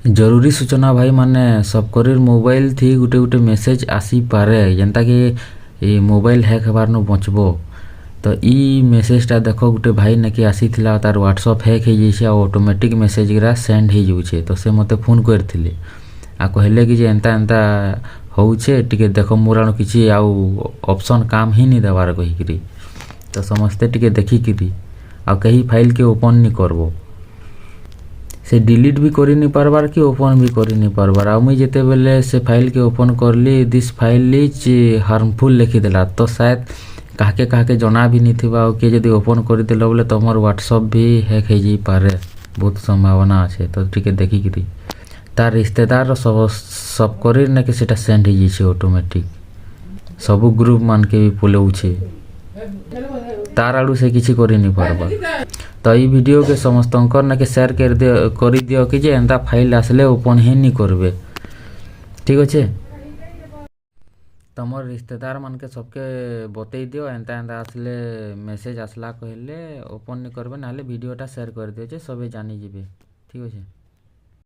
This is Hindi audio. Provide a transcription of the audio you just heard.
जरूरी सूचना भाई माने सबकर मोबाइल थी गुटे गुटे मेसेज आसी पारे जेनता कि ये मोबाइल हैक हबार नु बचबो। तो ई मेसेजटा देख गुटे भाई नाकि आसी तार व्हाट्सअप हैक हो जाइए और ऑटोमेटिक मेसेज गुरा सेंड हो जाऊे। तो से मते फोन करथिले आ कहले कि जे एंता एंता होउछे टिके देख मोर आनो किछि आउ ऑप्शन काम ही नहीं देवार कहिकरी। तो समस्ते टिके देखिकी आ कहीं फाइल के ओपन नहीं करबो से डिलीट भी करी नहीं पारबार कि ओपन भी करी नहीं पारबार। आ मुई जेते बेले से फाइल के ओपन करली दिस फाइल इज हार्मफुल लिखी देला। तो शायद काके जना भी नहीं थिबा और किए जदि ओपन कर देल बोले तुमर व्हाट्सअप भी हैक हो जाई पारे बहुत संभावना अच्छे। तो टिके देखिकी तार रिश्तेदार सब करी ना कि सेटा सेंड हो जाइए ऑटोमेटिक सबू ग्रुप मान के भी पुलौछे तार आड़ू से किसी करी नहीं पारबा। तो ये वीडियो के समस्त ना कि शेयर कर दियो कि जे एंता फाइल आसले ओपन ही नहीं करबे ठीक अच्छे। तुम रिश्तेदार मान के सबके बतई दियो एंता एंता आसले मेसेज आसला कहले ओपन नहीं करबे ना वीडियोटा शेयर कर दियो जे सबे जानी जीवे ठीक अच्छे।